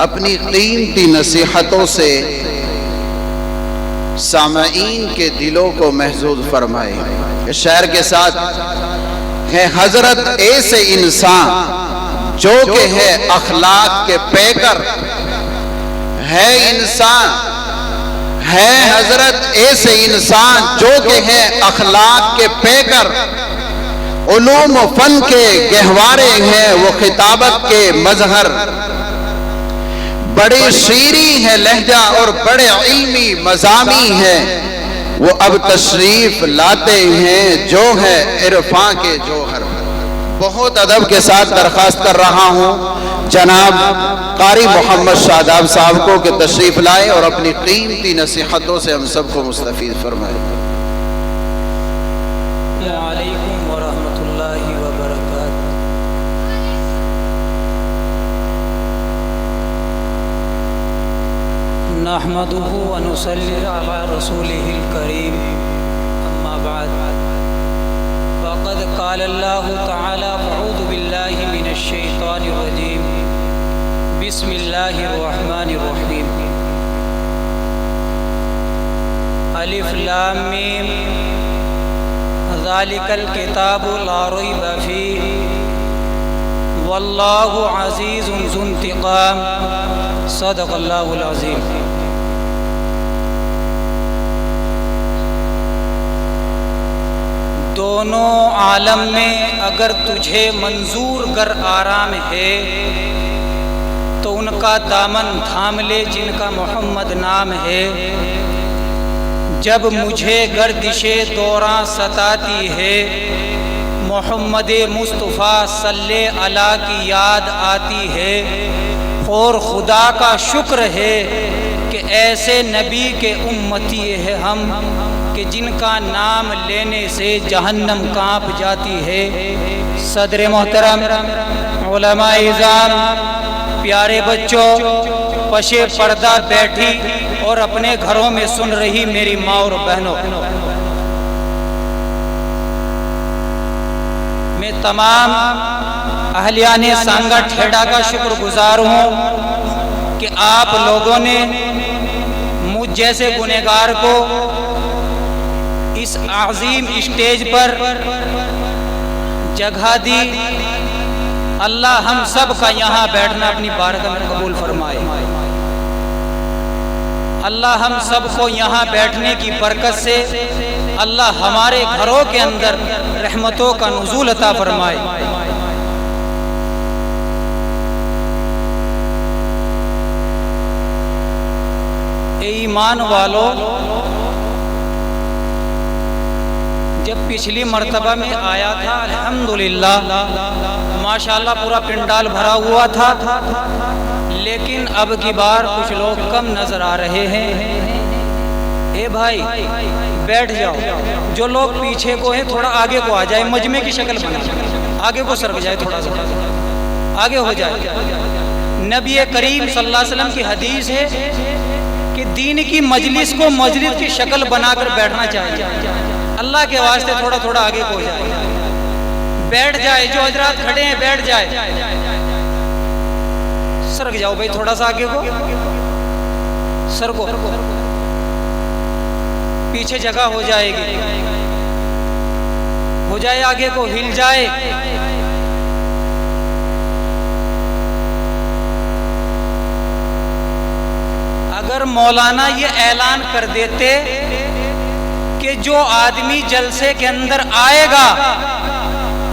اپنی قیمتی نصیحتوں سے سامعین کے دلوں کو محظوظ فرمائے۔ اس شعر کے ساتھ ہے حضرت ایسے انسان جو کہ ہے اخلاق کے پیکر، ہے انسان ہے حضرت ایسے انسان جو کہ ہے اخلاق کے پیکر، علوم و فن کے گہوارے ہیں وہ خطابت کے مظہر، بڑے شیریں ہے لہجہ اور بڑے علمی مضامی ہیں، وہ اب تشریف لاتے ہیں جو ہے عرفاں کے جوہر۔ بہت ادب کے ساتھ درخواست کر رہا ہوں جناب قاری محمد شاداب صاحب کو کہ تشریف لائے اور اپنی قیمتی نصیحتوں سے ہم سب کو مستفید فرمائے۔ وعلیکم ورحمۃ اللہ وبرکاتہ۔ نحمده ونصلي على رسوله الكريم، أما بعد، فقد قال الله تعالى: أعوذ بالله من الشيطان الرجيم، بسم الله الرحمن الرحيم، الف لام میم، ذلك الكتاب لا ريب فيه، والله عزيز ذو انتقام، صدق الله العظيم۔ دونوں عالم میں اگر تجھے منظور گر آرام ہے، تو ان کا دامن تھام لے جن کا محمد نام ہے۔ جب مجھے گردش دوراں ستاتی ہے، محمد مصطفیٰ صلی اللہ کی یاد آتی ہے۔ اور خدا کا شکر ہے کہ ایسے نبی کے امتی ہے ہم کہ جن کا نام لینے سے جہنم کانپ جاتی ہے۔ صدر محترم، علماء اعظام، پیارے بچوں، پشے پردہ بیٹھی اور اپنے گھروں میں سن رہی میری ماں اور بہنوں، میں تمام اہلیان سانگا ٹھیڑا کا شکر گزار ہوں کہ آپ لوگوں نے مجھ جیسے گنہگار کو اس عظیم اسٹیج پر جگہ دی۔ اللہ ہم سب کا یہاں بیٹھنا اپنی بارگاہ میں قبول فرمائے۔ اللہ ہم سب کو یہاں بیٹھنے کی برکت سے اللہ ہمارے گھروں کے اندر رحمتوں کا نزول عطا فرمائے۔ اے ایمان والو، جب پچھلی مرتبہ میں آیا تھا الحمدللہ ماشاءاللہ پورا پنڈال بھرا ہوا تھا، لیکن اب کی بار کچھ لوگ کم نظر آ رہے ہیں۔ اے بھائی بیٹھ جاؤ، جو لوگ پیچھے کو ہیں تھوڑا آگے کو آ جائے، مجمع کی شکل بنا آگے کو سرک جائے، تھوڑا سا آگے ہو جائے۔ نبی کریم صلی اللہ علیہ وسلم کی حدیث ہے کہ دین کی مجلس کو مجلس کی شکل بنا کر بیٹھنا چاہیے۔ اللہ کے واسطے تھوڑا تھوڑا آگے کو جائے، بیٹھ جائے، جو حضرات کھڑے ہیں بیٹھ جائے، سرک جاؤ بھائی تھوڑا سا آگے کو، سرکو، پیچھے جگہ ہو جائے گی، ہو جائے آگے کو، ہل جائے۔ اگر مولانا یہ اعلان کر دیتے کہ جو آدمی جلسے کے اندر آئے گا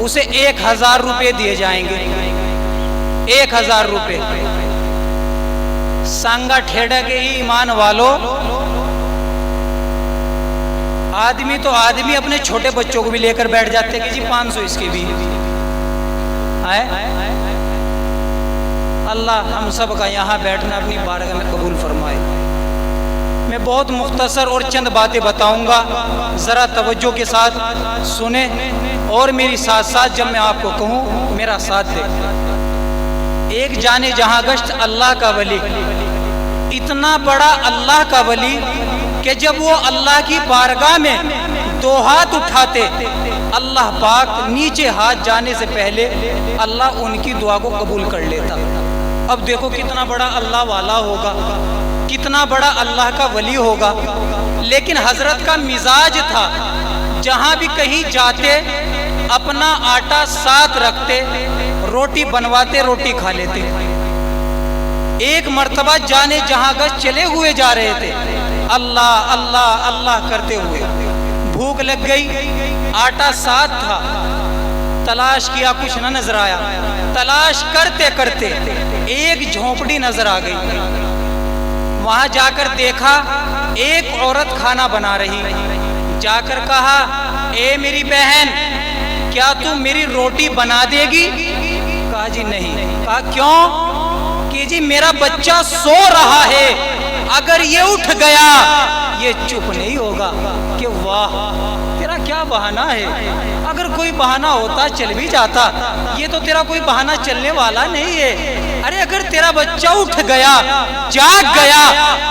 اسے 1000 روپے دیے جائیں گے، 1000 روپے، سانگا ٹھیڑا کے ہی ایمان والو، آدمی تو آدمی اپنے چھوٹے بچوں کو بھی لے کر بیٹھ جاتے کہ جی 500 اس کے بھی آئے۔ اللہ ہم سب کا یہاں بیٹھنا اپنی بارگاہ میں قبول فرمائے۔ میں بہت مختصر اور چند باتیں بتاؤں گا، ذرا توجہ کے ساتھ سنیں اور میری ساتھ ساتھ جب میں آپ کو کہوں میرا ساتھ دیں۔ ایک جانے جہاں گشت اللہ کا ولی، اتنا بڑا اللہ کا ولی کہ جب وہ اللہ کی بارگاہ میں 2 ہاتھ اٹھاتے، اللہ پاک نیچے ہاتھ جانے سے پہلے اللہ ان کی دعا کو قبول کر لیتا۔ اب دیکھو کتنا بڑا اللہ والا ہوگا، کتنا بڑا اللہ کا ولی ہوگا، لیکن حضرت کا مزاج تھا جہاں بھی کہیں جاتے اپنا آٹا ساتھ رکھتے، روٹی بنواتے، روٹی کھا لیتے۔ ایک مرتبہ جانے جہاں گشت چلے ہوئے جا رہے تھے، اللہ اللہ اللہ کرتے ہوئے، بھوک لگ گئی، آٹا ساتھ تھا، تلاش کیا کچھ نہ نظر آیا، تلاش کرتے کرتے ایک جھونپڑی نظر آ گئی، وہاں جا کر دیکھا ایک عورت کھانا بنا رہی، جا کر کہا اے میری بہن کیا تم میری روٹی بنا دے گی؟ کہا جی نہیں۔ کہا کیوں؟ کہ جی میرا بچہ سو رہا ہے، اگر یہ اٹھ گیا یہ چپ نہیں ہوگا۔ کہ واہ تیرا کیا بہانہ ہے، اگر کوئی بہانہ ہوتا چل بھی جاتا، یہ تو تیرا کوئی بہانہ چلنے والا نہیں ہے۔ ارے اگر تیرا بچہ اٹھ گیا، جاگ گیا،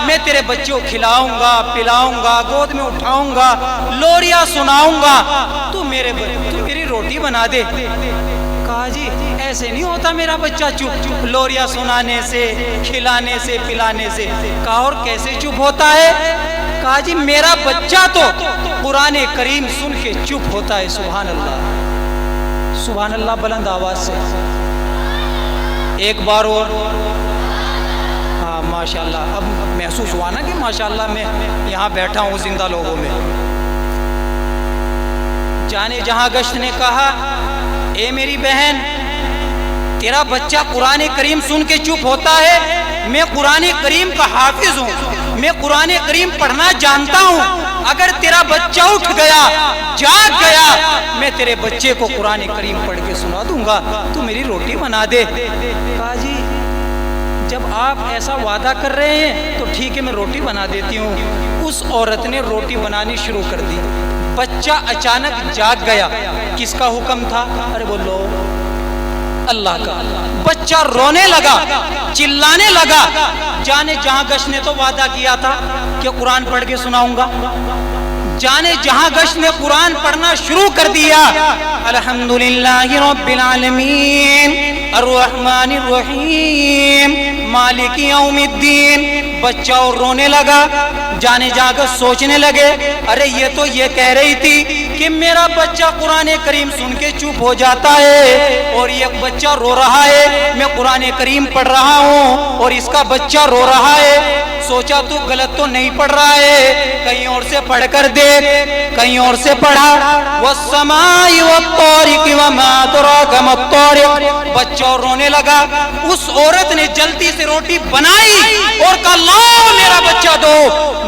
میں تیرے بچے کو کھلاؤں گا، پلاؤں گا، گود میں اٹھاؤں گا، لوریاں سناؤں گا، تو میری روٹی بنا دے۔ کہا جی ایسے نہیں ہوتا میرا بچہ چپ، لوریاں سنانے سے، کھلانے سے، پلانے سے۔ کہا اور کیسے چپ ہوتا ہے؟ کہا جی میرا بچہ تو قرآن کریم سن کے چپ ہوتا ہے۔ سبحان اللہ، سبحان اللہ بلند آواز سے ایک بار اور۔ ہاں ماشاءاللہ، اب محسوس ہوا نا کہ ماشاءاللہ میں یہاں بیٹھا ہوں زندہ لوگوں میں۔ جانے جہاں گشت نے کہا اے میری بہن تیرا بچہ قرآن کریم سن کے چپ ہوتا ہے، میں قرآن کریم کا حافظ ہوں، میں قرآن کریم پڑھنا جانتا ہوں، اگر تیرا بچہ اٹھ گیا، جاگ گیا، میں تیرے بچے کو قرآن کریم پڑھ کے سنا دوں گا، تو میری روٹی بنا دے۔ کہا جی جب آپ ایسا وعدہ کر رہے ہیں تو ٹھیک ہے میں روٹی بنا دیتی ہوں۔ اس عورت نے روٹی بنانی شروع کر دی، بچہ اچانک جاگ گیا۔ کس کا حکم تھا؟ ارے بولو اللہ کا۔ بچہ رونے لگا، چلانے لگا۔ جانے جہاں گشت نے تو وعدہ کیا تھا کہ قرآن پڑھ کے سناؤں گا۔ جانے جہاں گشت نے قرآن پڑھنا شروع کر دیا، الحمدللہ رب العالمین الرحمن الرحیم مالک یوم الدین۔ بچہ اور رونے لگا۔ جانے جا کر سوچنے لگے ارے یہ تو یہ کہہ رہی تھی کہ میرا بچہ قرآن کریم سن کے چپ ہو جاتا ہے، اور یہ بچہ رو رہا ہے، میں قرآن کریم پڑھ رہا ہوں اور اس کا بچہ رو رہا ہے۔ سوچا تو غلط تو نہیں پڑھ رہا ہے، کہیں اور سے پڑھ کر دیکھ۔ کہیں اور سے پڑھا والسماء والطارق وما ادراک ما الطارق۔ بچہ رونے لگا۔ اس عورت نے جلدی سے روٹی بنائی اور کہا لاؤ میرا بچہ دو،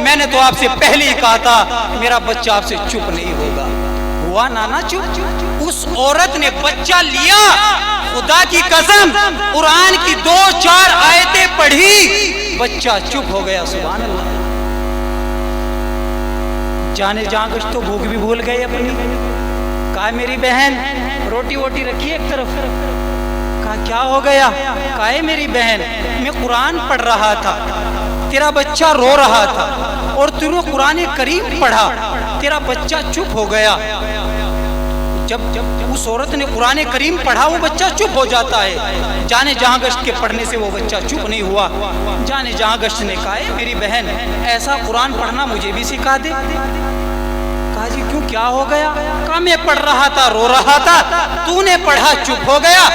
میں نے تو آپ سے پہلے ہی کہا تھا میرا بچہ آپ سے چپ نہیں ہوگا۔ ہوا نانا چپ؟ اس عورت نے بچہ لیا، خدا کی قسم قرآن کی 2-4 آیتیں پڑھی، بچہ چپ ہو گیا۔ سبحان اللہ۔ جانے جہاں گشت تو بھوک بھی بھول گئے اپنی۔ کہا میری بہن روٹی ووٹی رکھی ایک طرف۔ کہا کیا ہو گیا؟ کہا میری بہن میں قرآن پڑھ رہا تھا، تیرا بچہ رو رہا تھا، اور تو نے قرآن کریم پڑھا، تیرا بچہ چپ ہو گیا۔ جب اس عورت نے قرآن کریم پڑھا وہ بچہ چپ ہو جاتا ہے، جانے جہاں گشت کے پڑھنے سے وہ بچہ چپ نہیں ہوا۔ جانے جہاں گشت نے کہا میری بہن ایسا قرآن پڑھنا مجھے بھی سکھا دے۔ کہا جی کیوں کیا ہو گیا؟ کہا میں پڑھ رہا تھا رو رہا تھا، تو نے پڑھا چپ ہو گیا،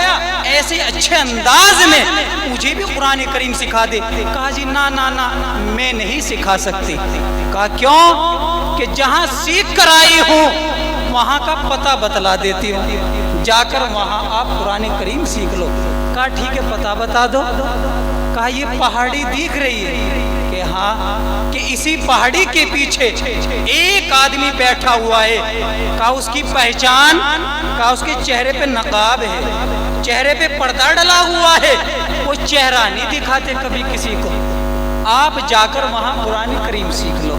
ایسے اچھے انداز میں مجھے بھی قرآن کریم سکھا دے۔ کہا جی نا نا نا میں نہیں سکھا سکتی۔ کہا کیوں؟ کہ جہاں سیکھ کر آئی ہوں وہاں کا پتہ بتلا دیتی ہوں، جا کر وہاں آپ قرآن کریم سیکھ لو۔ کہا ٹھیک ہے پتہ بتا دو۔ کہا یہ پہاڑی دیکھ رہی ہے؟ کہ ہاں۔ کہ اسی پہاڑی کے پیچھے ایک آدمی بیٹھا ہوا ہے۔ کہا اس کی پہچان؟ کہا اس کے چہرے پہ نقاب ہے، چہرے پہ پردہ ڈلا ہوا ہے، وہ چہرہ نہیں دکھاتے کبھی کسی کو۔ آپ جا کر وہاں قرآن کریم سیکھ لو۔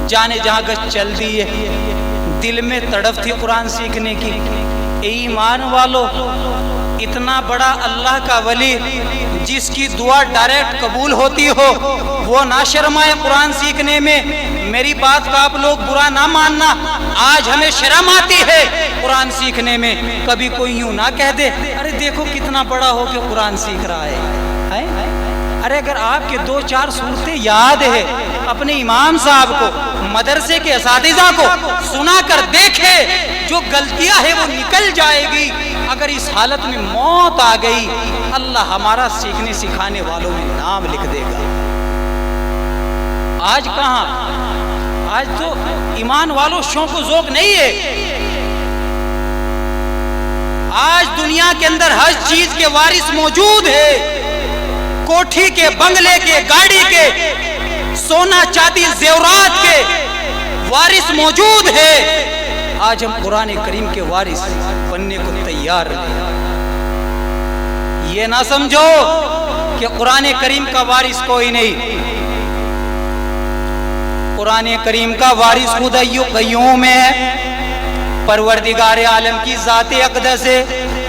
جانے جہاں گشت چل دی ہے، دل میں تڑپ تھی قرآن سیکھنے کی۔ اے ایمان والو، اتنا بڑا اللہ کا ولی جس کی دعا ڈائریکٹ قبول ہوتی ہو وہ نہ شرمائے قرآن سیکھنے میں۔ میری بات کا آپ لوگ برا نہ ماننا، آج ہمیں شرم آتی ہے قرآن سیکھنے میں. کبھی کوئی یوں نہ کہہ دے ارے دیکھو کتنا بڑا ہو کے قرآن سیکھ رہا ہے. ارے اگر آپ کے 2-4 صورتیں یاد ہے اپنے امام صاحب کو, مدرسے کے اساتذہ کو سنا کر دیکھے, جو غلطیاں ہیں وہ نکل جائے گی. اگر اس حالت میں موت آ گئی اللہ ہمارا سیکھنے سکھانے والوں میں نام لکھ دے گا. آج کہاں, آج تو ایمان والوں شوق و ذوق نہیں ہے. آج دنیا کے اندر ہر چیز کے وارث موجود ہے, کوٹھی کے, بنگلے کے, گاڑی کے, سونا چاندی زیورات کے وارث موجود ہے. آج ہم قرآن کریم کے وارث بننے کو تیار ہیں. یہ نہ سمجھو کہ قرآن کریم کا وارث کوئی نہیں. قرآن کریم کا وارث خود حی قیوم ہے. پروردگار عالم کی ذات اقدس ہے.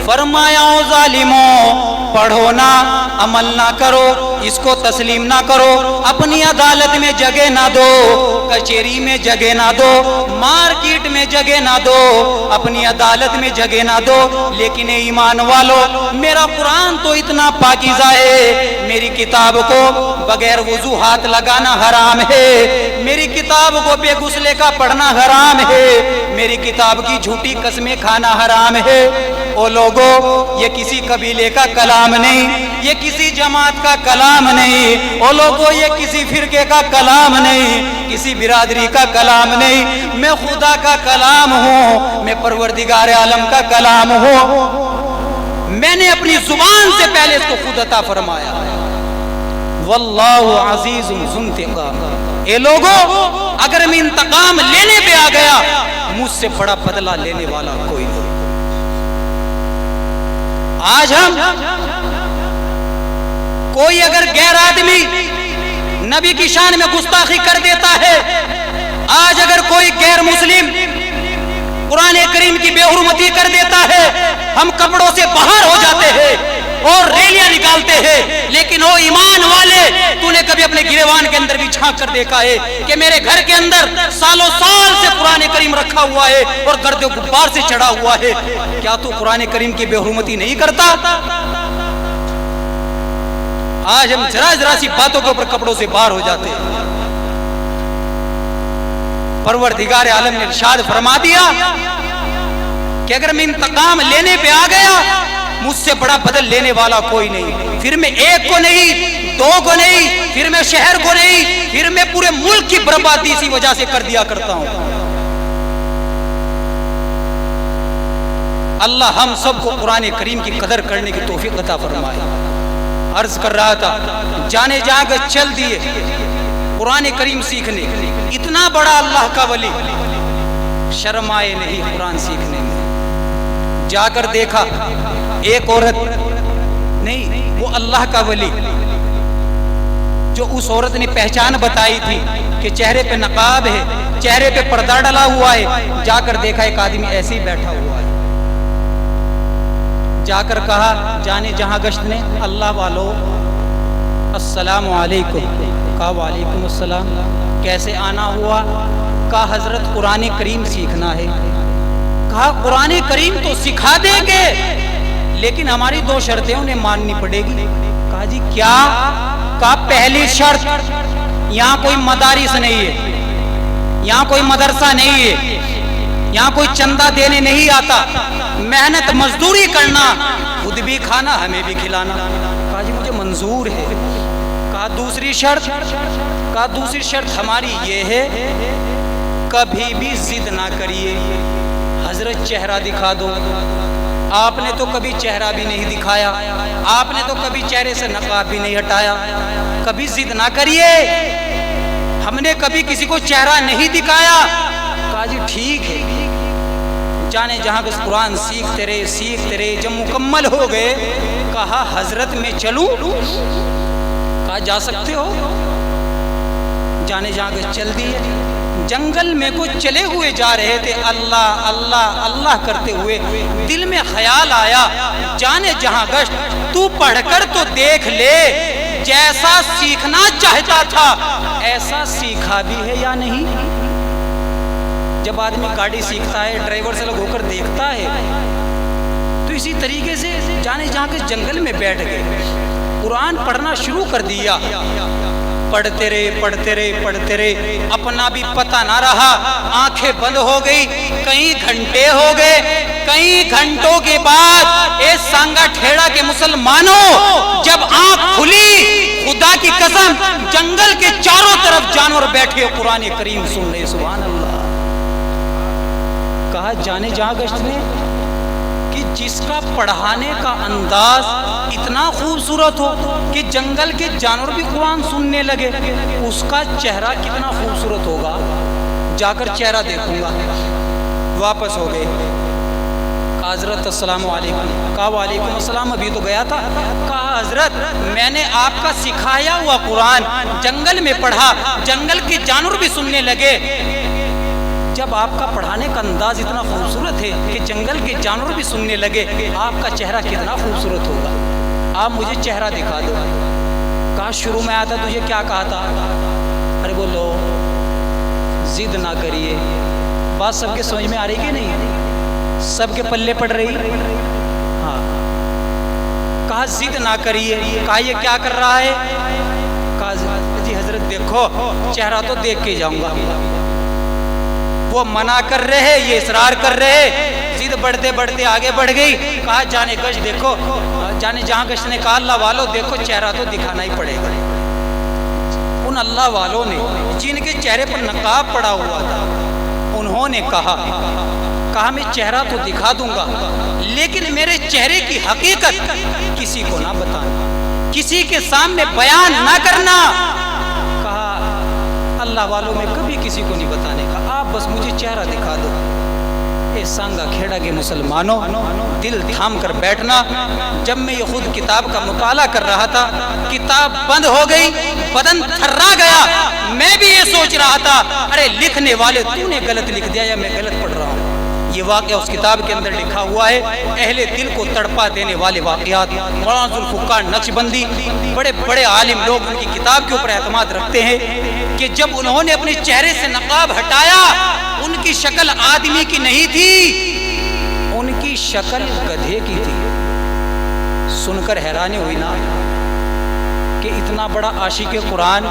فرمایا او ظالموں پڑھو نہ, عمل نہ کرو, اس کو تسلیم نہ کرو, اپنی عدالت میں جگہ نہ دو, کچہری میں جگہ نہ دو, مارکیٹ میں جگہ نہ دو, اپنی عدالت میں جگہ نہ دو. لیکن ایمان والو میرا قرآن تو اتنا پاکیزہ ہے, میری کتاب کو بغیر وضو ہاتھ لگانا حرام ہے, میری کتاب کو بے غسلے کا پڑھنا حرام ہے, میری کتاب کی جھوٹی قسمیں کھانا حرام ہے. او لوگو یہ کسی قبیلے کا کلام نہیں, یہ کسی جماعت کا کلام نہیں. او لوگو یہ کسی فرقے کا کلام نہیں, کسی برادری کا کلام نہیں. میں خدا کا کلام ہوں, میں پروردگار عالم کا کلام ہوں. میں نے اپنی زبان سے پہلے اس کو خود عطا فرمایا. واللہ عزیز ذو انتقام. اے لوگو اگر میں انتقام لینے پہ آ گیا مجھ سے بڑا بدلہ لینے والا کوئی نہیں. آج ہم کوئی اگر غیر آدمی نبی کی شان میں گستاخی کر دیتا ہے, آج اگر کوئی غیر مسلم قرآن کریم کی بے حرمتی کر دیتا ہے, ہم کپڑوں سے باہر ہو جاتے ہیں اور ریلیاں نکالتے ہیں. لیکن او ایمان والے, تو نے کبھی اپنے گریوان کے اندر بھی جھانک کر دیکھا ہے کہ میرے گھر کے اندر سالوں سال سے قرآن کریم رکھا ہوا ہے اور گرد و غبار سے چڑھا ہوا ہے, کیا تو قرآن کریم کی بے حرمتی نہیں کرتا؟ آج ہم ذرا سی باتوں کے اوپر کپڑوں سے باہر ہو جاتے ہیں. پروردگار عالم نے ارشاد فرما دیا کہ اگر میں انتقام لینے پہ آ گیا مجھ سے بڑا بدل لینے والا کوئی نہیں. پھر میں ایک کو نہیں, 2 کو نہیں, پھر میں شہر کو نہیں, پھر میں پورے ملک کی بربادی اسی وجہ سے کر دیا کرتا ہوں. اللہ ہم سب کو قرآن کریم کی قدر کرنے کی توفیق عطا فرمائے. عرض کر رہا تھا جانے جہاں گئے چل دیے قرآن کریم سیکھنے. اتنا بڑا اللہ کا ولی شرم آئے نہیں قرآن سیکھنے میں. جا کر دیکھا ایک عورت نہیں, وہ اللہ کا ولی جو اس عورت نے پہچان بتائی تھی کہ چہرے پہ نقاب ہے, چہرے پہ پردہ ڈلا ہوا ہے. جا کر دیکھا ایک آدمی ایسے ہی بیٹھا ہوا ہے. جا کر کہا جانے جہاں گشت نے, اللہ والو السلام علیکم. کہا وعلیکم السلام. کیسے آنا ہوا؟ کہا حضرت قرآن کریم سیکھنا ہے. کہا قرآن کریم تو سکھا دیں گے لیکن ہماری 2 شرطیں انہیں ماننی پڑے گی. کہا جی کیا؟ کہا پہلی شرط, یہاں کوئی مدارس نہیں ہے, یہاں کوئی مدرسہ نہیں ہے, یہاں کوئی چندہ دینے نہیں آتا, محنت مزدوری کرنا, خود بھی کھانا ہمیں بھی کھلانا. کہا جی مجھے منظور ہے. کہا دوسری شرط؟ کہا دوسری شرط ہماری یہ ہے کبھی بھی ضد نہ کریے, حضرت چہرہ دکھا دو. آپ نے تو کبھی چہرہ بھی نہیں دکھایا, آپ نے تو کبھی چہرے سے نقاب بھی نہیں ہٹایا, کبھی ضد نہ کریے, ہم نے کبھی کسی کو چہرہ نہیں دکھایا. کہا جی ٹھیک ہے. جانے جہاں بس قرآن سیکھتے رہے. جب مکمل ہو گئے کہا حضرت میں چلوں؟ کہا جا سکتے ہو. جانے جہاں بس چل دیے. جنگل میں کچھ چلے ہوئے جا رہے تھے, اللہ اللہ اللہ کرتے ہوئے. دل میں خیال آیا جانے جہاں گشت تو پڑھ کر تو دیکھ لے, جیسا سیکھنا چاہتا تھا ایسا سیکھا بھی ہے یا نہیں. جب آدمی گاڑی سیکھتا ہے ڈرائیور سے لگ ہو کر دیکھتا ہے تو اسی طریقے سے جانے جہاں کے جنگل میں بیٹھ گئے، قرآن پڑھنا شروع کر دیا، پڑھتے رہے، اپنا بھی پتہ نہ رہا، آنکھیں بند ہو گئی، کئی گھنٹے ہو گئے، کئی گھنٹوں کے بعد اے سانگا ٹھیڑا کے مسلمانوں جب آنکھ کھلی، خدا کی قسم جنگل کے چاروں طرف جانور بیٹھے قرآن کریم سن رہے، سبحان اللہ۔ کہا جانے جہاں گشت نے کہ جس کا پڑھانے کا انداز اتنا خوبصورت ہو کہ جنگل کے جانور بھی قرآن سننے لگے، اس کا چہرہ کتنا خوبصورت ہوگا، جا کر چہرہ دیکھوں گا۔ واپس ہو گئے، کہا حضرت السلام علیکم، کہا وعلیکم السلام، ابھی تو گیا تھا، کہا حضرت میں نے آپ کا سکھایا ہوا قرآن جنگل میں پڑھا، جنگل کے جانور بھی سننے لگے۔ جب آپ کا پڑھانے کا انداز اتنا خوبصورت ہے کہ جنگل کے جانور بھی سننے لگے، آپ کا چہرہ کتنا خوبصورت ہوگا، آپ مجھے چہرہ دکھا دو۔ کہا شروع میں آیا تھا تجھے کیا کہا تھا؟ ارے بولو ضد نہ کریے، بات سب کے سمجھ میں آ رہی کہ نہیں، سب کے پلے پڑ رہی؟ ہاں۔ کہا ضد نہ کریے، کہا یہ کیا کر رہا ہے؟ کہا جی حضرت دیکھو چہرہ تو دیکھ کے جاؤں گا۔ وہ منع کر رہے، یہ اصرار کر رہے، ضد بڑھتے بڑھتے آگے بڑھ گئی۔ کہا جانے گشت دیکھو، جانے جہاں گشت نے کہا اللہ والوں دیکھو چہرہ تو دکھانا ہی پڑے گا۔ ان اللہ والوں نے جن کے چہرے پر نقاب پڑا ہوا تھا، انہوں نے کہا میں چہرہ تو دکھا دوں گا لیکن میرے چہرے کی حقیقت کسی کو نہ بتانا، کسی کے سامنے بیان نہ کرنا۔ کہا اللہ والوں میں کبھی کسی کو نہیں بتانے کا، آپ بس مجھے چہرہ دکھا دو۔ اے سانگا کھیڑا کے مسلمانوں دل تھام کر بیٹھنا۔ جب میں یہ خود کتاب کا مطالعہ کر رہا تھا، کتاب بند ہو گئی، بدن تھرا گیا، میں بھی یہ سوچ رہا تھا ارے لکھنے والے تو نے غلط لکھ دیا یا میں غلط پڑھ رہا ہوں۔ یہ واقعہ اس کتاب کے اندر لکھا ہوا ہے، اہل دل کو تڑپا دینے والے واقعات۔ مولانا ذوالفقار نقشبندی بڑے بڑے عالم لوگ ان کی کتاب کے اوپر اعتماد رکھتے ہیں کہ جب انہوں نے اپنے چہرے سے نقاب ہٹایا، ان کی شکل آدمی کی نہیں تھی، ان کی شکل گدھے کی تھی۔ سن کر حیرانی ہوئی نا کہ اتنا بڑا عاشق قرآن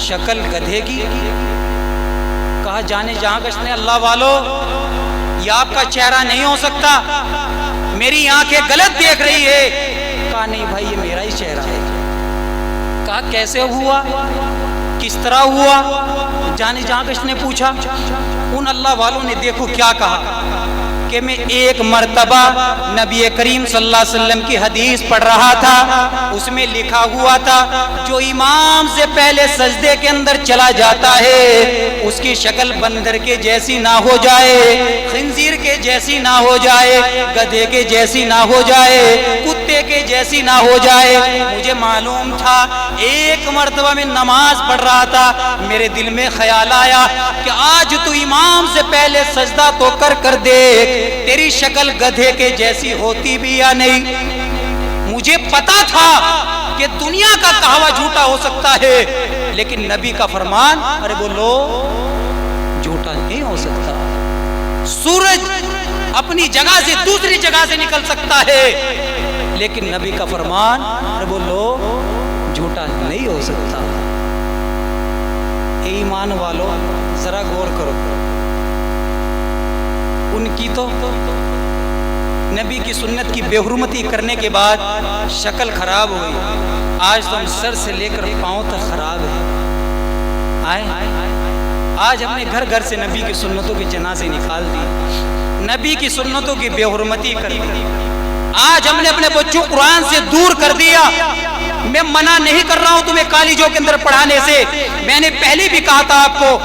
شکل گدھے کی۔ کہا جانے جہاں گشت نے اللہ والو یہ آپ کا چہرہ نہیں ہو سکتا، میری آنکھیں غلط دیکھ رہی ہے۔ کہا نہیں بھائی یہ میرا ہی چہرہ ہے۔ کہا کیسے ہوا، کس طرح ہوا؟ جانے جہاں گشت نے پوچھا۔ ان اللہ والوں نے دیکھو کیا کہا کہ میں ایک مرتبہ نبی کریم صلی اللہ علیہ وسلم کی حدیث پڑھ رہا تھا، اس میں لکھا ہوا تھا جو امام سے پہلے سجدے کے اندر چلا جاتا ہے اس کی شکل بندر کے جیسی نہ ہو جائے، خنزیر کے جیسی نہ ہو جائے، گدھے کے جیسی نہ ہو جائے، کتے کے جیسی نہ ہو جائے۔ مجھے معلوم تھا، ایک مرتبہ میں نماز پڑھ رہا تھا، میرے دل میں خیال آیا کہ آج تو امام سے پہلے سجدہ تو کر دیکھ تیری شکل گدھے کے جیسی ہوتی بھی یا نہیں۔ مجھے پتا تھا کہ دنیا کا کہوا جھوٹا ہو سکتا ہے لیکن نبی کا فرمان ارے بولو جھوٹا نہیں ہو سکتا۔ سورج اپنی جگہ سے دوسری جگہ سے نکل سکتا ہے لیکن نبی کا فرمان ارے بولو جھوٹا نہیں ہو سکتا۔ اے ایمان والو ذرا غور کرو، ان کی تو نبی کی سنت کی بے حرمتی کرنے کے بعد شکل خراب ہوئی، آج تو ہم سر سے لے کر پاؤں تک خراب ہے۔ آج ہم نے گھر گھر سے نبی کی سنتوں کے جنازے نکال دی، نبی کی سنتوں کی بے حرمتی کر دی۔ آج ہم نے اپنے بچوں قرآن سے دور کر دیا۔ میں منع نہیں کر رہا ہوں تمہیں کالجوں کے اندر پڑھانے سے، میں نے پہلے بھی کہا تھا آپ کو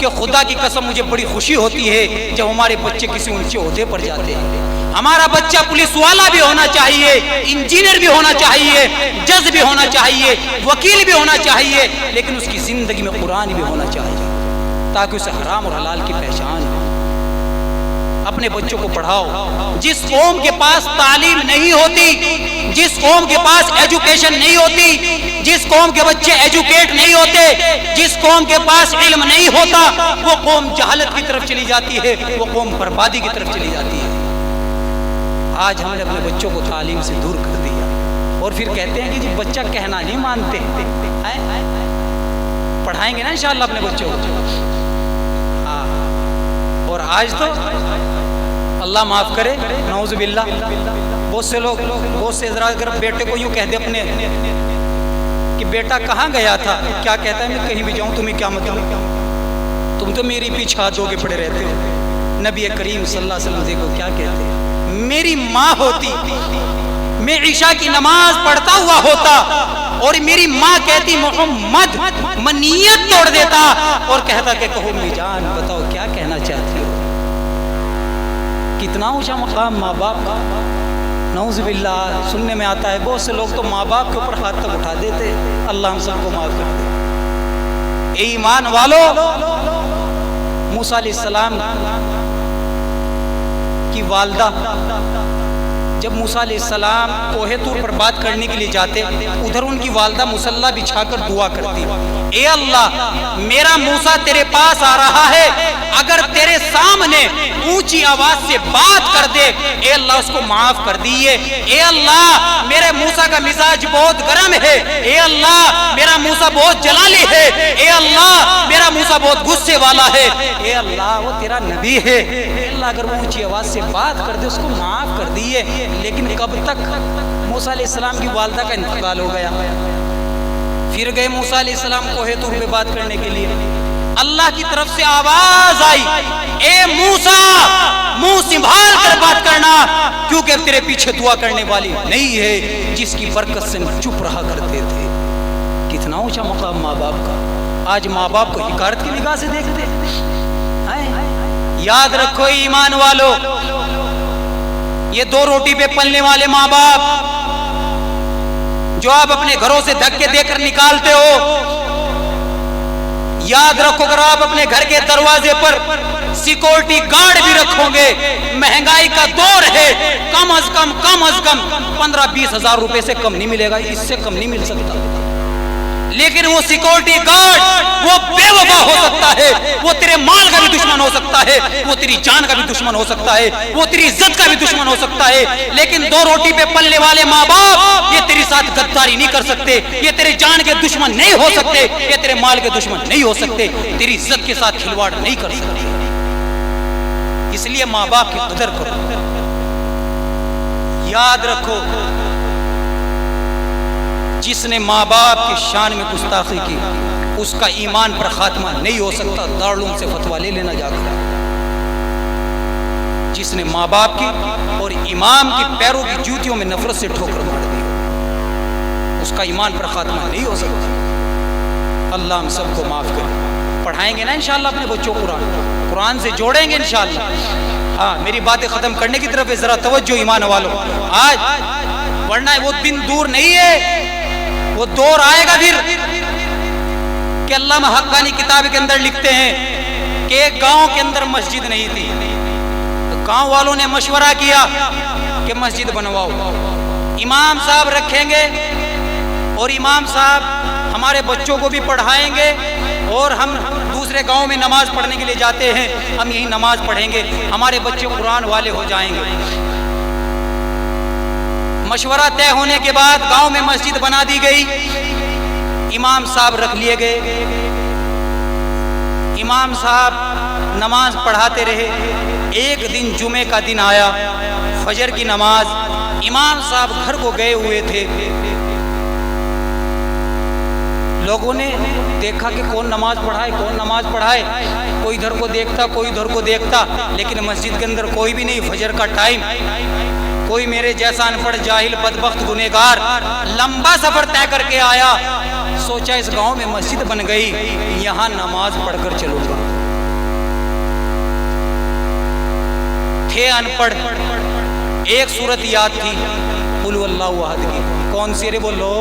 کہ خدا کی قسم مجھے بڑی خوشی ہوتی ہے جب ہمارے بچے کسی اونچے عہدے پر جاتے ہیں۔ ہمارا بچہ پولیس والا بھی ہونا چاہیے، انجینئر بھی ہونا چاہیے، جج بھی ہونا چاہیے، وکیل بھی ہونا چاہیے، لیکن اس کی زندگی میں قرآن بھی ہونا چاہیے تاکہ اسے حرام اور حلال کی پہچان ہو۔ اب اپنے بچوں کو پڑھاؤ۔ جس قوم کے پاس تعلیم نہیں ہوتی، جس قوم کے پاس ایجوکیشن نہیں ہوتی، جس قوم کے بچے ایجوکیٹ نہیں ہوتے، جس قوم کے پاس علم نہیں ہوتا، وہ قوم جہالت کی طرف چلی جاتی ہے، وہ قوم بربادی کی طرف چلی جاتی ہے۔ آج ہم نے اپنے بچوں کو تعلیم سے دور کر دیا اور پھر کہتے ہیں کہ جی بچہ کہنا نہیں مانتے۔ پڑھائیں گے نا انشاءاللہ اپنے بچوں کو، اور آج تو اللہ معاف کرے، نعوذ باللہ، بہت سے لوگ، بہت سے حضرات اگر بیٹے کو یوں کہہ دے اپنے کہ بیٹا کہاں گیا تھا، کیا کہتا ہے میں کہیں بھی جاؤں تمہیں کیا مطلب، تم تو میری پیچھے ہاتھ دھو کے پڑے رہتے ہو۔ نبی کریم صلی اللہ علیہ وسلم دیکھو کیا کہتے ہیں، میری ماں ہوتی، میں عشاء کی نماز پڑھتا ہوا ہوتا اور میری ماں کہتی محمد، میں نیت توڑ دیتا اور کہتا کہ کہو امی جان بتاؤ کیا کہنا چاہتی ہو۔ کتنا اونچا مقام ماں باپ کا، نعوذ باللہ۔ سننے میں آتا ہے بہت سے لوگ تو ماں باپ کے اوپر ہاتھ تک اٹھا دیتے، اللہ ہم سب کو معاف کر دے۔ اے ایمان والو، موسیٰ علیہ السلام کی والدہ جب موسیٰ علیہ السلام کوہ طور پر بات کرنے کے لیے جاتے، ادھر ان کی والدہ مصلی بچھا کر دعا کرتی، اے اللہ میرا موسیٰ تیرے پاس آ رہا ہے، اگر تیرے سامنے اونچی آواز سے بات کر دے، اے اللہ اس کو معاف کر دیئے۔ اے اللہ میرے موسیٰ کا مزاج بہت گرم ہے، اے اللہ میرا موسیٰ بہت جلالی ہے، اے اللہ میرا موسیٰ بہت غصے والا ہے، اے اللہ وہ تیرا نبی ہے، اے اللہ اگر وہ اونچی آواز سے بات کر دے اس کو معاف کر دیئے۔ لیکن کب تک؟ موسیٰ علیہ السلام کی والدہ کا انتقال ہو گیا، پھر گئے موسیٰ علیہ السلام کوہ طور پہ بات کرنے کے لیے، اللہ کی طرف سے آواز آئی، اے موسیٰ منہ سنبھال کر بات کرنا، کیونکہ تیرے پیچھے دعا کرنے والی نہیں ہے جس کی برکت سے چپ رہا کرتے تھے۔ کتنا اونچا مقام ماں باپ کا، آج ماں باپ کو حقارت کی نگاہ سے دیکھتے ہیں۔ یاد رکھو ایمان والو، یہ دو روٹی پہ پلنے والے ماں باپ جو آپ اپنے گھروں سے دھکے دے کر نکالتے ہو، یاد رکھو اگر آپ اپنے گھر کے دروازے پر سیکورٹی گارڈ بھی رکھو گے، مہنگائی کا دور ہے، کم از کم 15-20 ہزار روپے سے کم نہیں ملے گا، اس سے کم نہیں مل سکتا۔ لیکن وہ سیکورٹی گارڈ وہ بے وفا ہو سکتا ہے، وہ تیرے مال کا بھی دشمن ہو سکتا ہے، وہ تیری جان کا بھی دشمن ہو سکتا ہے، وہ تیری عزت کا بھی دشمن ہو سکتا ہے، لیکن دو روٹی پہ پلنے والے ماں باپ یہ تیری ساتھ غداری نہیں کر سکتے، یہ تیرے جان کے دشمن نہیں ہو سکتے، یہ تیرے مال کے دشمن نہیں ہو سکتے، تیری عزت کے ساتھ کھلواڑ نہیں کر سکتے۔ اس لیے ماں باپ کی قدر کرو۔ یاد رکھو جس نے ماں باپ کی شان میں گستاخی کی اس کا ایمان پر خاتمہ نہیں ہو سکتا، دارالعلوم سے فتویٰ لے لینا جا کر۔ جس نے ماں باپ کی اور امام کی پیروں کی جوتیوں میں نفرت سے ٹھوکر مار دی اس کا ایمان پر خاتمہ نہیں ہو سکتا۔ اللہ ہم سب کو معاف کرے۔ پڑھائیں گے نا انشاءاللہ اپنے بچوں کو قرآن سے جوڑیں گے انشاءاللہ۔ ہاں میری باتیں ختم کرنے کی طرف ذرا توجہ ایمان والوں، آج ورنہ وہ دن دور نہیں ہے، وہ دور آئے گا پھر کہ علامہ حقانی کتاب کے اندر لکھتے ہیں کہ ایک گاؤں کے اندر مسجد نہیں تھی، تو گاؤں والوں نے مشورہ کیا کہ مسجد بنواؤ، امام صاحب رکھیں گے اور امام صاحب ہمارے بچوں کو بھی پڑھائیں گے اور ہم دوسرے گاؤں میں نماز پڑھنے کے لیے جاتے ہیں، ہم یہی نماز پڑھیں گے، ہمارے بچے قرآن والے ہو جائیں گے۔ مشورہ طے ہونے کے بعد گاؤں میں مسجد بنا دی گئی، امام صاحب رکھ لیے گئے، امام صاحب نماز پڑھاتے رہے۔ ایک دن جمعے کا دن آیا، فجر کی نماز، امام صاحب گھر کو گئے ہوئے تھے، لوگوں نے دیکھا کہ کون نماز پڑھائے کون نماز پڑھائے، کوئی ادھر کو دیکھتا کوئی ادھر کو دیکھتا، لیکن مسجد کے اندر کوئی بھی نہیں، فجر کا ٹائم، کوئی میرے جیسا ان پڑھ جاہل بدبخت گنہگار لمبا سفر طے کر کے آیا، سوچا اس گاؤں میں مسجد بن گئی، یہاں نماز پڑھ کر چلو گا۔ تھے ان پڑھ، ایک سورت یاد تھی قل هو اللہ احد کی، کون سی رے بولو؟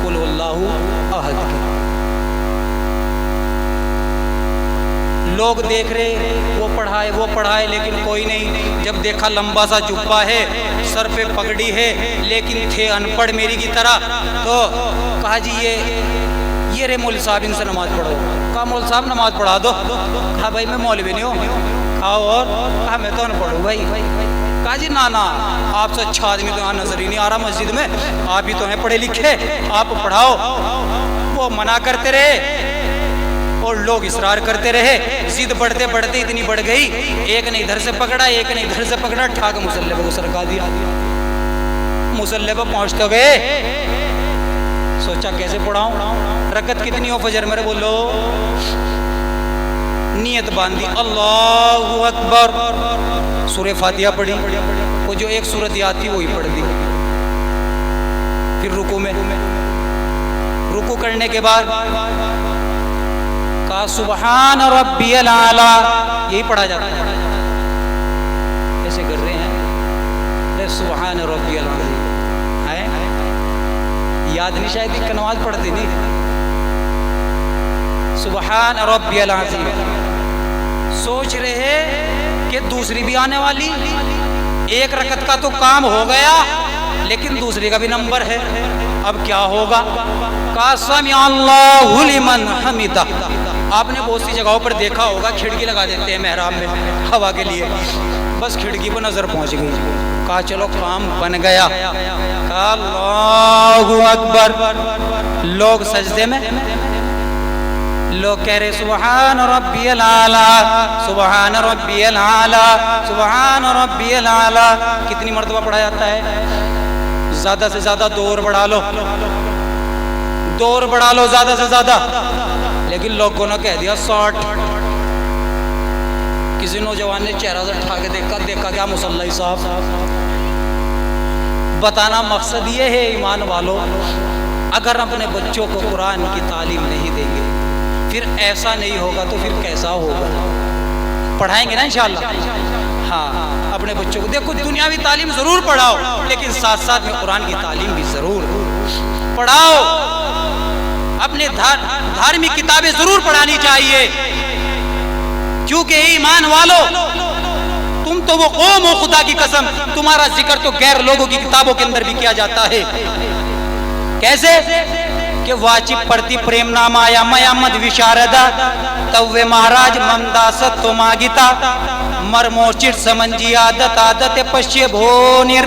قل هو اللہ احد کی۔ لوگ دیکھ رہے وہ پڑھائے لیکن کوئی نہیں. جب دیکھا لمبا سا جبہ ہے, سر پہ پگڑی ہے, لیکن تھے ان پڑھ میری کی طرح, تو کہا جی یہ رے مولوی صاحب, ان سے نماز پڑھو. کہا مولوی صاحب نماز پڑھا دو. کہا بھائی میں مولوی نہیں ہوں. کہا اور؟ کہا میں تو ان پڑھوں بھائی. کہا جی نا آپ سے اچھا آدمی تو یہاں نظر ہی نہیں آ رہا مسجد میں, آپ ہی تو ہیں پڑھے لکھے, آپ پڑھاؤ. وہ منع کرتے رہے اور لوگ اصرار کرتے رہے. ضد بڑھتے بڑھتے اتنی بڑھ گئی, ایک نے ادھر سے پکڑا, ایک نے ادھر سے پکڑا, ٹھا کے مصلی پہ سرکا دیا. مصلی پہ پہنچتے گئے, سوچا کیسے پڑھاؤں. رکعت کتنی ہو فجر میں؟ بولو. نیت باندھی, اللہ اکبر, سورہ فاتحہ پڑھی, وہ جو ایک سورت یاد تھی وہی پڑھ دی. پھر رکوع کرنے کے بعد کہا سبحان ربی الاعلی. یہی پڑھا جاتا ہے, ایسے کر رہے ہیں سبحان ربی الاعلی. یاد نہیں شاید کہ نماز پڑھتے نہیں. سبحان ربی العظیم. سوچ رہے کہ دوسری بھی آنے والی, ایک رکعت کا تو کام ہو گیا لیکن دوسری کا بھی نمبر ہے, اب کیا ہوگا. کہا سمع اللہ لمن حمدہ. آپ نے بہت سی جگہوں پر دیکھا ہوگا کھڑکی لگا دیتے ہیں محراب میں ہوا کے لیے, بس کھڑکی پر نظر پہنچ گئی. کہا چلو کام بن گیا. کہا اللہ اکبر. لوگ سجدے میں, لوگ کہہ رہے سبحان ربی الاعلی, سبحان ربی الاعلی, سبحان ربی الاعلی. کتنی مرتبہ پڑھا جاتا ہے؟ زیادہ سے زیادہ دور بڑھا لو, دور بڑھا لو زیادہ سے زیادہ. لیکن لوگوں نے کہہ دیا 60. کسی نوجوان نے چہرہ سے اٹھا کے دیکھا کیا مصلی صاحب. بتانا مقصد یہ ہے ایمان والو, اگر اپنے بچوں کو قرآن کی تعلیم نہیں دیں گے پھر ایسا نہیں ہوگا تو پھر کیسا ہوگا. پڑھائیں گے نا انشاءاللہ. ہاں اپنے بچوں کو دیکھو دنیاوی تعلیم ضرور پڑھاؤ لیکن ساتھ ساتھ میں قرآن کی تعلیم بھی ضرور پڑھاؤ. اپنے دھارمک کتابیں ضرور پڑھانی چاہیے, کیونکہ ایمان والو تم تو وہ قوم ہو خدا کی قسم, تمہارا ذکر تو غیر لوگوں کی کتابوں کے اندر بھی کیا جاتا ہے. کیسے کہ واجب پڑتی پریم نام آیا میامد وشاردا توے مہاراج ممداست تو ماگیتا مرموچٹ سمنجی عادت عادت پشے بھونیر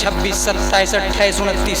26, 27, 28, 29,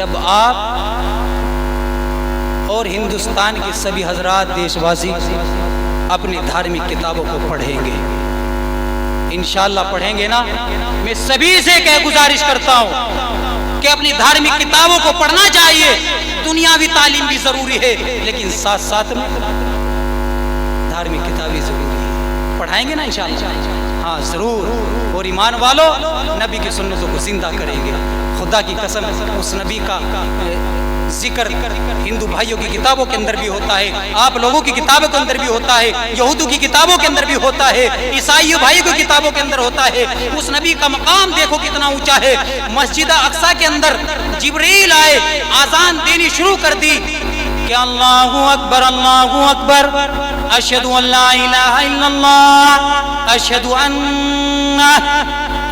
جب آپ اور ہندوستان کے سبھی حضرات دیش واسی اپنی دھارمک کتابوں کو پڑھیں گے، انشاءاللہ پڑھیں گے نا، میں سبھی سے گزارش کرتا ہوں کہ اپنی دھارمک کتابوں کو پڑھنا چاہیے۔ دنیاوی تعلیم بھی ضروری ہے لیکن ساتھ ساتھ میں دھارمک کتابیں ضروری ہے۔ پڑھائیں گے نا انشاءاللہ؟ ہاں ضرور۔ اور ایمان والو نبی کی سنتوں کو زندہ کریں گے۔ خدا کی قسم اس نبی کا ذکر ہندو بھائیوں کی کتابوں کے اندر بھی ہوتا ہے، آپ لوگوں کی کتابوں کے اندر بھی ہوتا ہے، یہودوں کی کتابوں کے اندر بھی ہوتا ہے، عیسائی بھائیوں کی کتابوں کے اندر ہوتا ہے۔ اس نبی کا مقام دیکھو کتنا اونچا ہے۔ مسجد اقصی کے اندر جبرائیل آئے، آذان دینی شروع کر دی کہ اللہ اکبر اللہ اکبر، اشہد ان لا الہ الا اللہ، اشہد ان،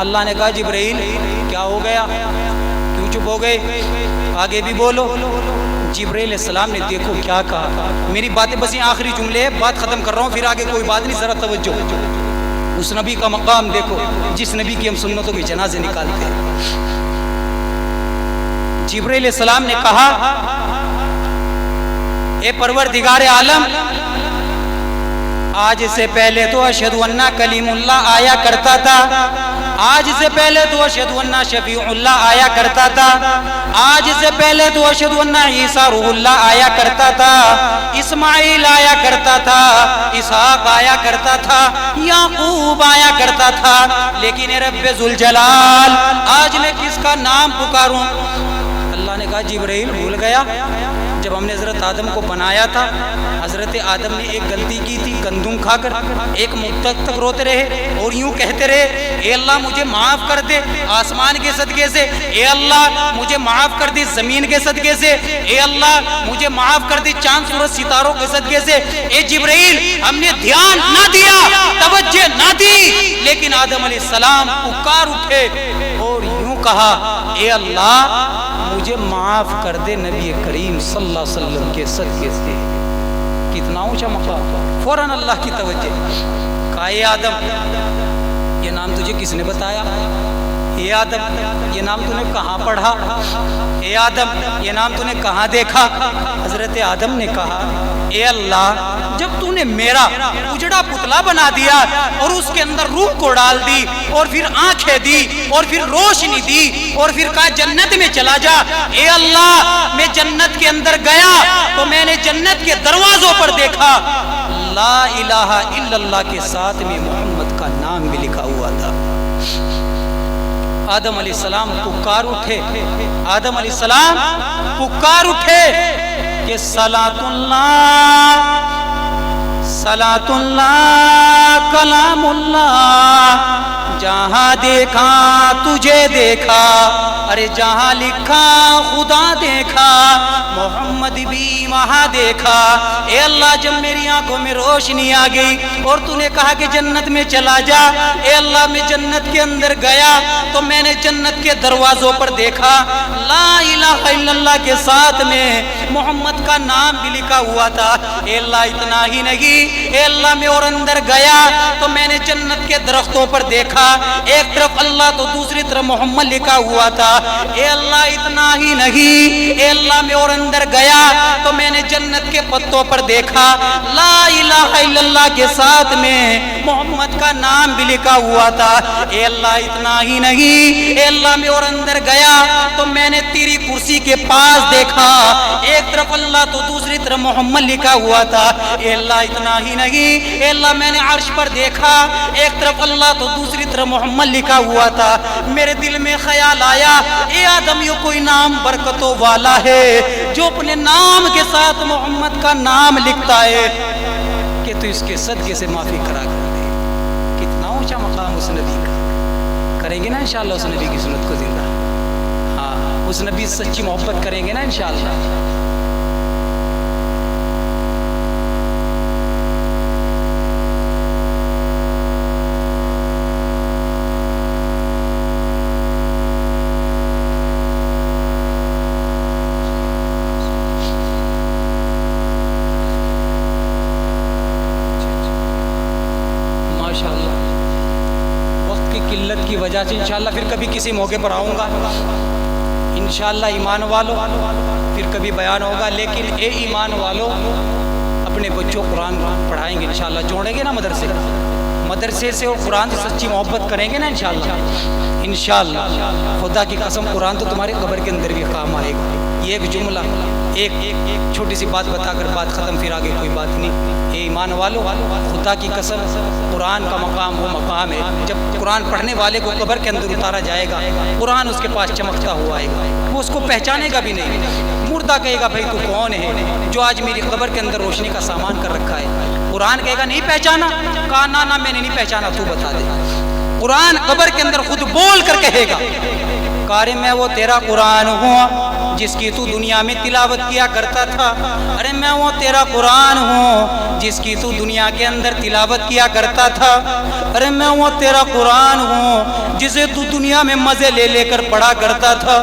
اللہ نے کہا جبرائیل کیا ہو گیا، کیوں چپ ہو گئے، آگے بھی بولو۔ جبرائیل علیہ السلام نے دیکھو کیا کہا، میری باتیں بس یہ آخری جملے ہے، بات ختم کر رہا ہوں، پھر آگے کوئی بات نہیں، ذرا توجہ۔ اس نبی کا مقام دیکھو جس نبی کی ہم سنتوں کے جنازے نکالتے ہیں۔ جبرائیل علیہ السلام نے کہا اے پروردگار عالم، آج سے پہلے تو اشہد ان کلیم اللہ آیا کرتا تھا، آج سے پہلے تو اشہد ان شفیع اللہ آیا کرتا تھا، آج سے پہلے تو اشہد ان عیسیٰ روح اللہ آیا کرتا تھا، اسماعیل آیا کرتا تھا، اسحاق آیا کرتا تھا، یعقوب آیا کرتا تھا، لیکن اے رب ذوالجلال آج میں کس کا نام پکاروں؟ اللہ نے کہا جبرائیل بھول گیا، جب ہم نے حضرت آدم کو بنایا تھا، حضرت آدم نے ایک غلطی کی تھی، گندم کھا کر ایک مدت تک روتے رہے اور یوں کہتے رہے اے اللہ مجھے معاف کر دے آسمان کے صدقے سے، اے اللہ مجھے معاف کر دے زمین کے صدقے سے، اے اللہ مجھے معاف کر دے چاند سورج ستاروں کے صدقے سے۔ اے جبرائیل ہم نے دھیان نہ دیا، توجہ نہ دی، لیکن آدم علیہ السلام پکار اٹھے اور یوں کہا اے اللہ مجھے معاف کر دے نبی کریم صلی اللہ علیہ وسلم کے صدقے سے۔ کتنا اونچا مقام، فوراً اللہ کی توجہ۔ کہا اے آدم یہ نام تجھے کس نے بتایا، اے آدم یہ نام تو نے کہاں پڑھا، اے آدم یہ نام تو نے کہاں دیکھا؟ حضرت آدم نے کہا اے اللہ جب تو نے میرا اجڑا پتلا بنا دیا اور اس کے اندر روح کو ڈال دی اور پھر آنکھیں دی اور پھر روشنی دی اور پھر کہا جنت میں چلا جا، اے اللہ میں جنت کے اندر گیا تو میں نے جنت کے دروازوں پر دیکھا لا الہ الا اللہ کے ساتھ میں محمد کا نام بھی لکھا ہوا تھا۔ آدم علیہ السلام پکار اٹھے، آدم علیہ السلام پکار اٹھے کہ صلاۃ اللہ کلام اللہ، جہاں دیکھا تجھے دیکھا، ارے جہاں لکھا خدا دیکھا، محمد بھی وہاں دیکھا۔ اے اللہ جب میری آنکھوں میں روشنی آ گئی اور تو نے کہا کہ جنت میں چلا جا، اے اللہ میں جنت کے اندر گیا تو میں نے جنت کے دروازوں پر دیکھا لا الہ الا اللہ کے ساتھ میں محمد کا نام بھی لکھا ہوا تھا۔ اے اللہ اتنا ہی نہیں، اے اللہ میں اور اندر گیا تو میں نے جنت کے درختوں پر دیکھا، ایک طرف اللہ تو دوسری طرف محمد لکھا ہوا تھا۔ اے اللہ اتنا ہی نہیں، اے اللہ میں اور اندر گیا تو میں نے جنت کے پتوں پر دیکھا لا الہ الا اللہ کے ساتھ میں محمد کا نام بھی لکھا ہوا تھا۔ اے اللہ اتنا ہی نہیں، اے اللہ میں اور اندر گیا تو میں نے تیری کرسی کے پاس دیکھا، ایک طرف اللہ تو دوسری طرف محمد لکھا ہوا تھا۔ اے اللہ اتنا ہی نہیں، اے اللہ میں نے عرش پر دیکھا، ایک طرف اللہ تو دوسری طرف محمد لکھا ہوا تھا۔ میرے دل میں خیال آیا اے آدم یہ کوئی نام برکتوں والا ہے جو اپنے نام کے ساتھ محمد کا نام لکھتا ہے کہ تو اس کے صدقے سے معافی کرا کر دے۔ کتنا اونچا مقام اس نبی کا، کریں گے نا انشاءاللہ اس نبی کی سنت کو زندہ، ہاں اس نبی سے سچی محبت کریں گے نا انشاءاللہ۔ وقت کی قلت کی وجہ سے انشاءاللہ پھر کبھی کسی موقع پر آؤں گا انشاءاللہ ایمان والو پھر کبھی بیان ہوگا، لیکن اے ایمان والو اپنے بچوں کو قرآن پڑھائیں گے انشاءاللہ، جوڑیں گے نا مدرسے سے اور قرآن سے سچی محبت کریں گے نا انشاءاللہ خدا کی قسم قرآن تو تمہارے قبر کے اندر بھی کام آئے گا۔ یہ ایک جملہ، ایک چھوٹی سی بات بتا کر بات ختم، پھر آگے کوئی بات نہیں۔ اے ایمان والو خدا کی قسم قرآن کا مقام وہ مقام ہے جب قرآن پڑھنے والے کو قبر کے اندر اتارا جائے گا، قرآن اس کے پاس چمکتا ہوا آئے گا، وہ اس کو پہچانے گا بھی نہیں۔ مردہ کہے گا بھائی تو کون ہے جو آج میری قبر کے اندر روشنی کا سامان کر رکھا ہے؟ قرآن کہے گا نہیں پہچانا، کہا نا میں نے نہیں پہچانا، تو بتا دے۔ قرآن قبر کے اندر خود بول کر کہے گا کارے میں وہ تیرا قرآن ہوں جس کی تو دنیا میں تلاوت کیا کرتا تھا، ارے میں وہ تیرا قرآن ہوں جس کی تو دنیا کے اندر تلاوت کیا کرتا تھا، ارے میں وہ تیرا قرآن ہوں جسے تو دنیا میں مزے لے لے کر پڑھا کرتا تھا،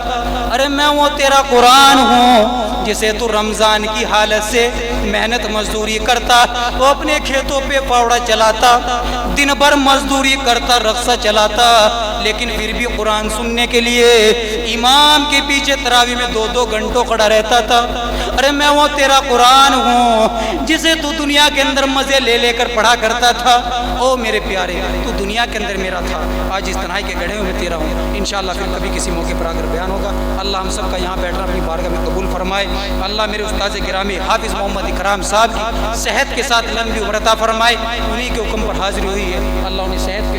ارے میں وہ تیرا قرآن ہوں جسے تو رمضان کی حالت سے محنت مزدوری کرتا، وہ اپنے کھیتوں پہ پاوڑا چلاتا، دن بھر مزدوری کرتا، رقصہ چلاتا، لیکن پھر بھی قرآن سننے کے لیے امام کے پیچھے تراویح میں 2-2 گھنٹوں کھڑا رہتا تھا۔ ارے میں وہ تیرا قرآن ہوں جسے تو دنیا کے اندر مزے لے لے کر پڑھا کرتا تھا، او میرے پیارے تو دنیا کے اندر میرا تھا، آج اس تنہائی کے گڑھے میں تیرا ہوں۔ انشاءاللہ پھر کبھی کسی موقع پر اگر بیان ہوگا۔ اللہ ہم سب کا یہاں بیٹھنا اپنی بارگاہ میں قبول فرمائے۔ اللہ میرے استاد گرامی حافظ محمد اکرام صاحب کی صحت کے ساتھ لمبی عمر عطا فرمائے، انہی کے حکم پر حاضری ہوئی ہے، اللہ انہیں صحت